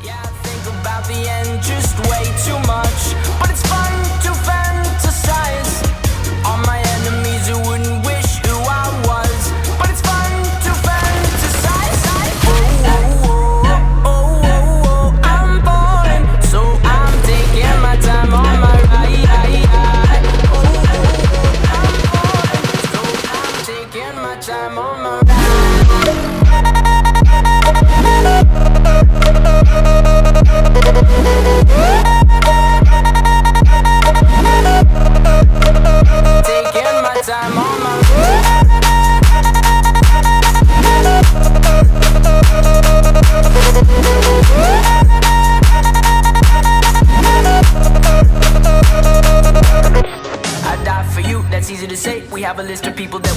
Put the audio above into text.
Yeah, I think about the end just way too much, but it's fun to fantasize on my enemies who wouldn't wish who I was. But it's fun to fantasize. I'm falling, so I'm taking my time on my ride. I'm falling, so I'm taking my time on my ride. Taking my time on my I die for you, that's easy to say. We have a list of people that